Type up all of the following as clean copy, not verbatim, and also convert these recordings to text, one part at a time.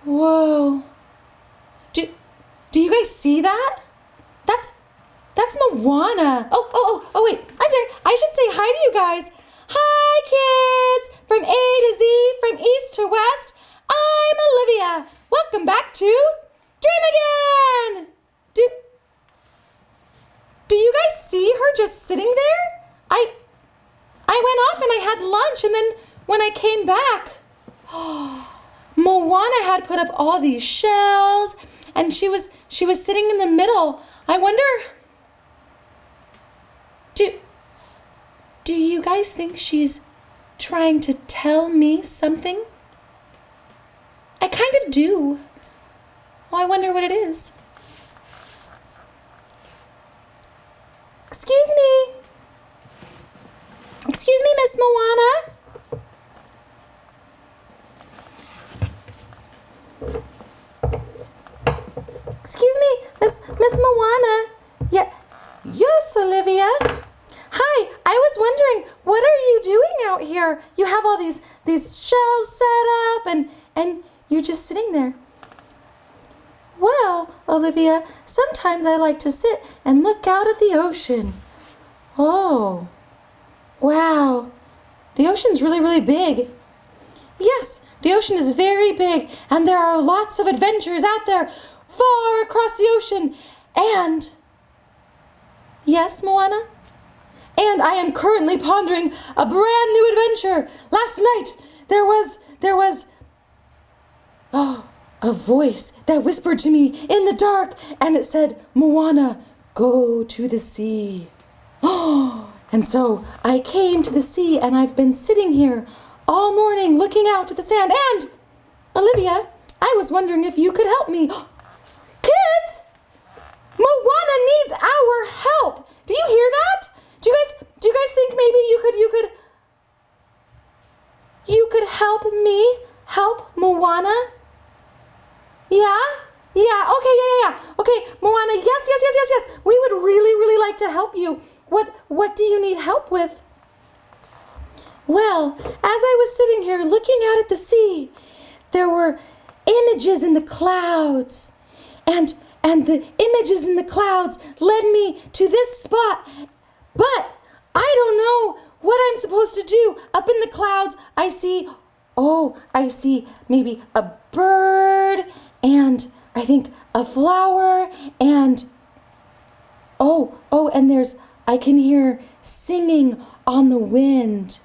Whoa. Do you guys see that? That's Moana. Oh, wait. I'm sorry. I should say hi to you guys. Hi, kids. From A to Z, from east to west. I'm Olivia. Welcome back to Dream Again. Do you guys see her just sitting there? I went off and I had lunch, and then when I came back, Moana had put up all these shells, and she was sitting in the middle. I wonder, do you guys think she's trying to tell me something? I kind of do. Oh, I wonder what it is. Excuse me. Excuse me, Miss Moana. Excuse me, Miss Moana. Yes, Olivia. Hi, I was wondering, what are you doing out here? You have all these shells set up and you're just sitting there. Well, Olivia, sometimes I like to sit and look out at the ocean. Oh, wow. The ocean's really, really big. Yes, the ocean is very big, and there are lots of adventures out there far across the ocean. And, yes, Moana? And I am currently pondering a brand new adventure. Last night, there was a voice that whispered to me in the dark, and it said, Moana, go to the sea. And so I came to the sea, and I've been sitting here all morning looking out to the sand. And, Olivia, I was wondering if you could help me. Kids! Moana needs our help. Do you hear that? Do you guys think maybe you could help me help Moana? Yeah? Yeah, okay, yeah. Okay, Moana, yes. We would really, really like to help you. What do you need help with? Well, as I was sitting here looking out at the sea, there were images in the clouds. And the images in the clouds led me to this spot. But I don't know what I'm supposed to do. Up in the clouds, I see maybe a bird, and I think a flower, and and I can hear singing on the wind.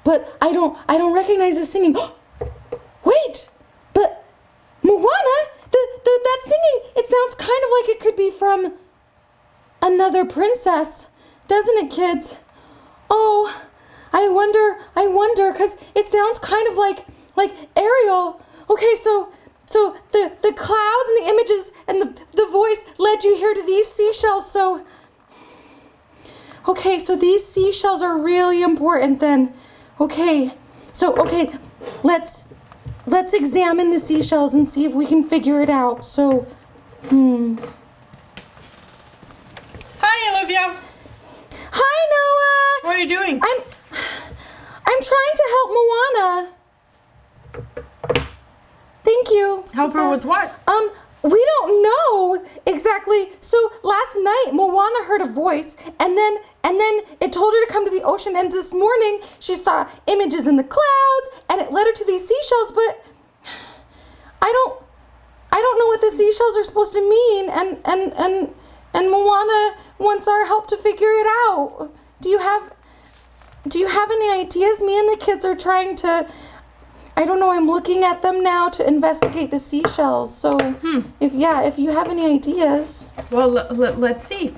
But I don't recognize the singing. Wait, but Moana, that singing, it sounds kind of like it could be from another princess, doesn't it, kids? Oh, I wonder, because it sounds kind of like Ariel. Okay, so the clouds and the images and the voice led you here to these seashells. So these seashells are really important then. Okay, let's examine the seashells and see if we can figure it out. So, Hi, Olivia. Hi, Noah. What are you doing? I'm trying to help Moana. Thank you. Help her with what? We don't know exactly. So last night Moana heard a voice, and then it told her to come to the ocean, and this morning she saw images in the clouds, and it led her to these seashells, but I don't know what the seashells are supposed to mean, and Moana wants our help to figure it out. Do you have any ideas? Me and the kids are trying to, I don't know, I'm looking at them now to investigate the seashells. So if you have any ideas. Well, let's see.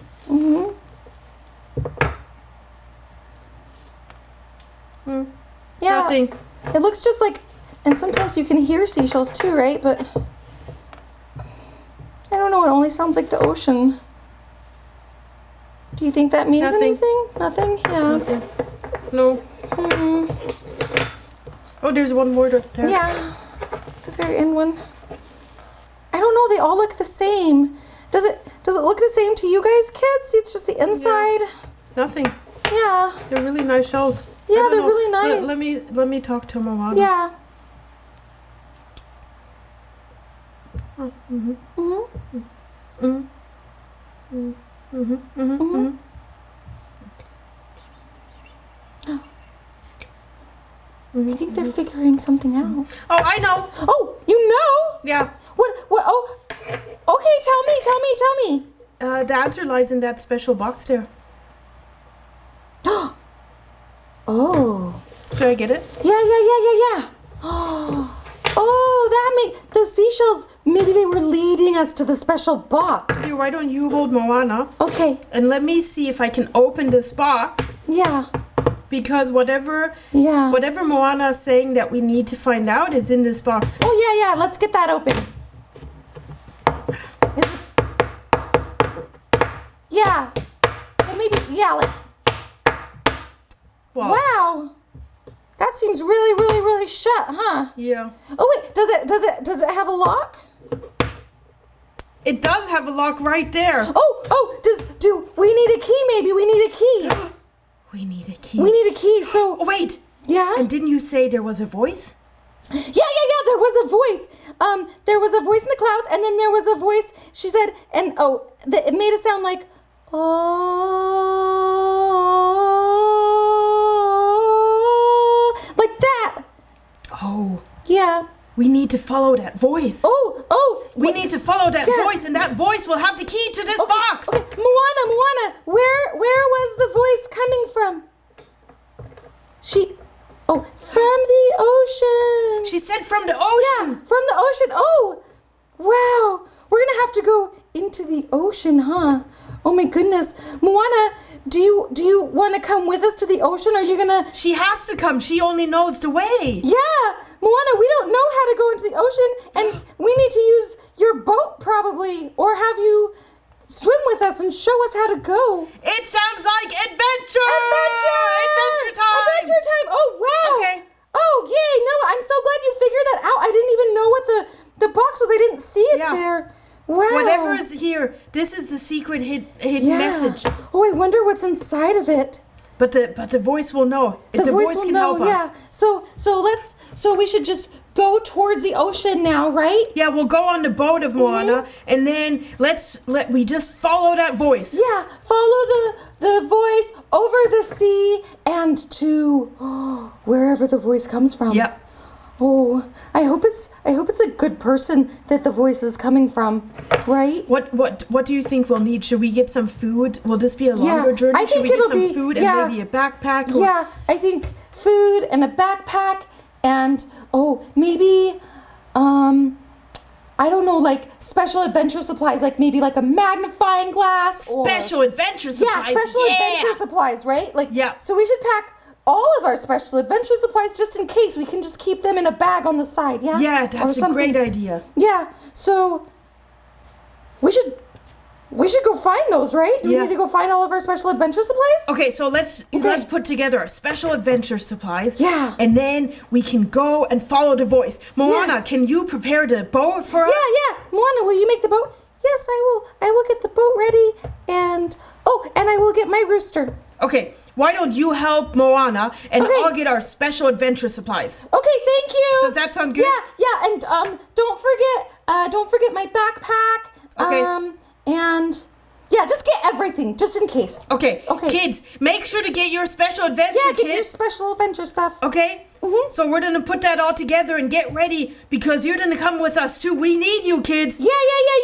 Yeah. Nothing. It looks just like, and sometimes you can hear seashells too, right? But I don't know, it only sounds like the ocean. Do you think that means Nothing. anything? Nothing? Yeah. Nothing. No. Oh, there's one more there. Yeah. The very end one. I don't know, they all look the same. Does it look the same to you guys, kids? It's just the inside. Nothing. Yeah, Yeah. They're really nice shells. Yeah, I don't they're know. really nice. Let me talk to Moana. Yeah. Oh, mhm. Mhm. Mhm. Mhm. Mhm. Mhm. Mhm. I think they're figuring something out. Oh, I know. Oh, you know? Yeah. What? Oh, okay. Tell me. The answer lies in that special box there. Oh. Should I get it? Yeah. Oh, that the seashells. Maybe they were leading us to the special box. Here, why don't you hold Moana? Okay. And let me see if I can open this box. Yeah. Because whatever Yeah. Moana is saying that we need to find out is in this box. Oh yeah. Let's get that open. Yeah. Maybe. Yeah. Wow. That seems really shut, huh? Yeah. Oh wait, does it have a lock? It does have a lock right there. Oh, do we need a key maybe? We need a key. We need a key. We need a key. So Oh, wait. yeah. And didn't you say there was a voice? Yeah, there was a voice. There was a voice in the clouds, and then there was a voice. She said, and it made it sound like, oh, like that. Oh. Yeah. We need to follow that voice. We need to follow that voice, and that voice will have the key to this box. Okay. Moana, where was the voice coming from? From the ocean. She said from the ocean. Yeah, from the ocean. Oh, wow. We're gonna have to go into the ocean, huh? Oh my goodness, Moana, do you want to come with us to the ocean? Or are you gonna? She has to come. She only knows the way. Yeah, Moana, we don't know how to go into the ocean, and we need to use your boat probably, or have you swim with us and show us how to go. It sounds like adventure. Adventure time. Adventure time. Oh wow. Okay. Oh yay! No, I'm so glad you figured that out. I didn't even know what the box was. I didn't see it there. Wow. Whatever is here, this is the secret hidden message. Oh, I wonder what's inside of it. But the voice will know. The voice will can know, help us. So we should just go towards the ocean now, right? Yeah, we'll go on the boat of Moana, and then we just follow that voice. Yeah, follow the voice over the sea and to wherever the voice comes from. Yep. Oh, I hope it's a good person that the voice is coming from, right? What do you think we'll need? Should we get some food? Will this be a longer journey? I think Should we get it'll some be- food and maybe a backpack? Yeah, I think food and a backpack and maybe I don't know, like special adventure supplies, like maybe like a magnifying glass or Special adventure supplies. yeah, special adventure supplies, right? Like Yeah. So we should pack all of our special adventure supplies just in case. We can just keep them in a bag on the side, yeah? Yeah, Or that's a something. great idea. Yeah. So we should go find those, right? Do we Yeah. need to go find all of our special adventure supplies? Okay, so let's put together our special adventure supplies. Yeah. And then we can go and follow the voice. Moana, can you prepare the boat for us? Yeah. Moana, will you make the boat? Yes, I will. I will get the boat ready and I will get my rooster. Okay, why don't you help Moana and Okay. I'll get our special adventure supplies. Okay, thank you. Does that sound good? Yeah, and don't forget my backpack. Okay. And yeah, just get everything just in case. Okay. Okay. Kids, make sure to get your special adventure Yeah, get kit. your special adventure stuff. Okay? Mhm. So we're gonna put that all together and get ready because you're gonna come with us too. We need you, kids. Yeah.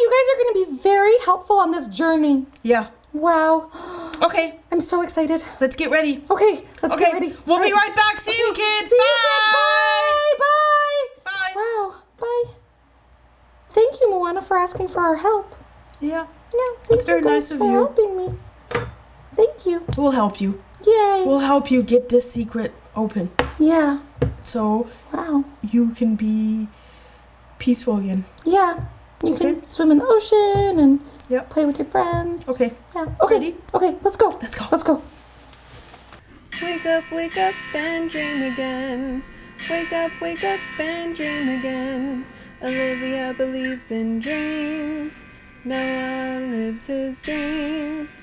You guys are gonna be very helpful on this journey. Yeah. Wow. Okay, I'm so excited. let's get ready. Okay, let's Okay, get ready. we'll be All right back. See you, kids. See Bye. you, kids. Bye. Bye. Wow. Bye. Thank you, Moana, for asking for our help. Yeah, Yeah, thank That's you very guys nice of for you. helping me. Thank you. we'll help you. Yay. We'll help you get this secret open Yeah. so Wow. you can be peaceful again. Yeah. You Okay. can swim in the ocean and Yep. play with your friends. Okay. Yeah. Okay. Ready? Okay. Let's go. Let's go. Let's go. Wake up and dream again. Wake up and dream again. Olivia believes in dreams. Noah lives his dreams.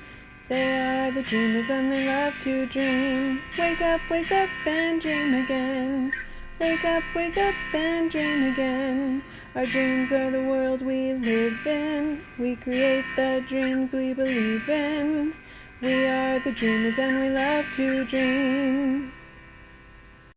They are the dreamers and they love to dream. Wake up and dream again. Wake up and dream again. Our dreams are the world we live in. We create the dreams we believe in. We are the dreamers and we love to dream.